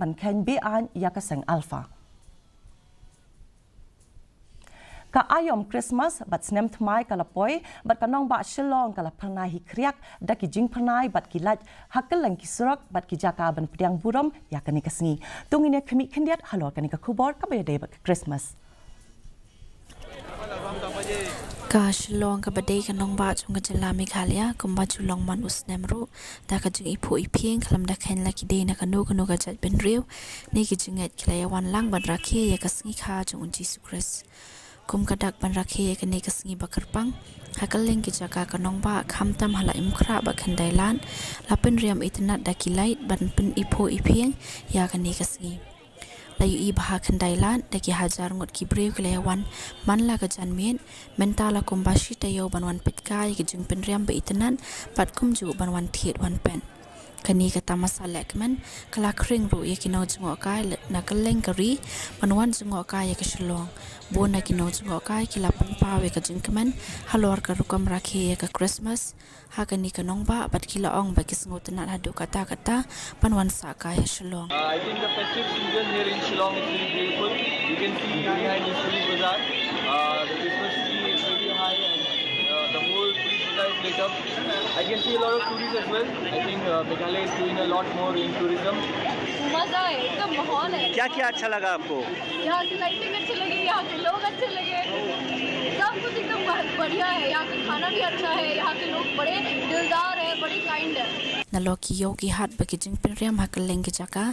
ban ken bean yakaseng alpha. Ka ayom Christmas bat snem thmai kalapoi bat kanong ba shilong kalap pernai hikriak da ki jing pernai bat kilat hakeleng kisurak bat ki jaka ban pediang buram yakani kasngi tungine khmi khendiat halor kani ka khubor ka bede bat Christmas ka shilong ka badai kanong ba chung ka Jylla Meghalaya kumba chulong man usnemru da ka jing ipu iping khalam da khen la ki de na kanu ka jat ben riu ni ki jinget klaya wan lang ban rakhe ya kasngi kha chung Jesus Christ kum kadak ban rakhe ka ne kasngi bakarpang hakaleng ki jaka kanong ba khamtam hala imkhra ba khandailan lapen riam itnat da kilait ban pin ipo iping ya ka ne kasngi layu i baha khandailan da ki hajar ngot ki brew klewan man la ka janmen mentala kumbashi tayo banwan petkai ki jing pen riam ba itnan pat kumju banwan thiet wan pen kani kata masalah kemen kala kring ru ye kino jungo kai na kaleng kari panwan jungo kai ye keselong bona kino jungo kai kila pawe ka jing kemen halor ka rukam rakhe ye ka Christmas ha kani kanong ba bat kila ong ba kisngot na hadu kata panwan sa kai selong. I think the festive season here in Shillong is really beautiful. You can see behind this police bazaar, the Christmas tree is really high and the whole police bazaar is lit up. I can see a lot of tourists as well. I think Meghalaya is doing a lot more in tourism. मजा है एकदम माहौल है क्या क्या अच्छा लगा आपको यहाँ की लाइटिंग अच्छी लगी यहाँ के लोग अच्छे लगे सब कुछ एकदम बढ़िया है यहाँ का खाना भी अच्छा है यहाँ के लोग बड़े दिलदार है बड़े काइंड है naloki yogi hat bagi jing penriam hakeleng ki jaka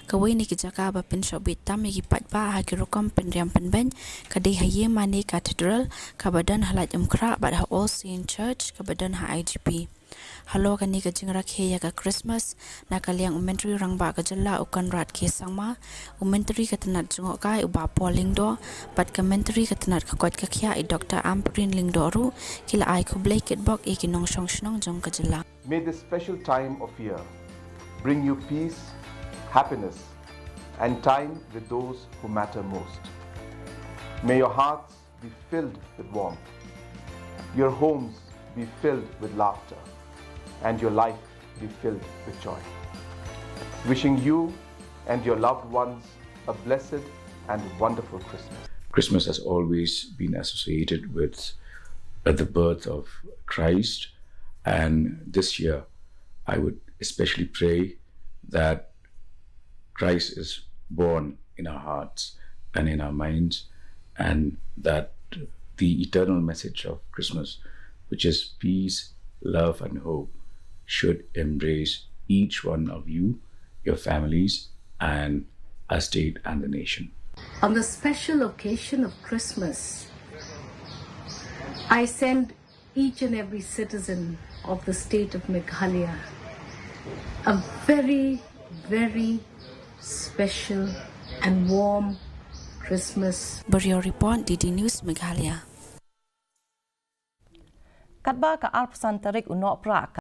kawai ni ki jaka ba pen shobit tam gi Paidbah ha ki rokam penriam penben kadai haye mane cathedral kabadan halat umkra ba ha all saint church kabadan ha IGP halo kani ka jing rakhe ya ka Christmas na kaliang Myntri Rangbah ka Jylla ukan rat ke sangma Myntri ka tanat jungo kai uba polling do bat ka Myntri ka tanat ka kwat ka khia I Dr. Amprin Lingdo ru kila ai Khublei kitbok e kinong shnong jong ka Jylla. May this special time of year bring you peace, happiness, and time with those who matter most. May your hearts be filled with warmth, your homes be filled with laughter, and your life be filled with joy. Wishing you and your loved ones a blessed and wonderful Christmas. Christmas has always been associated with the birth of Christ. And this year, I would especially pray that Christ is born in our hearts and in our minds, and that the eternal message of Christmas, which is peace, love, and hope, should embrace each one of you, your families, and our state and the nation. On the special occasion of Christmas, I send each and every citizen of the state of Meghalaya a very, very special and warm Christmas. Bureau report DD News Meghalaya. Kadba ka arpsan tarik unok prak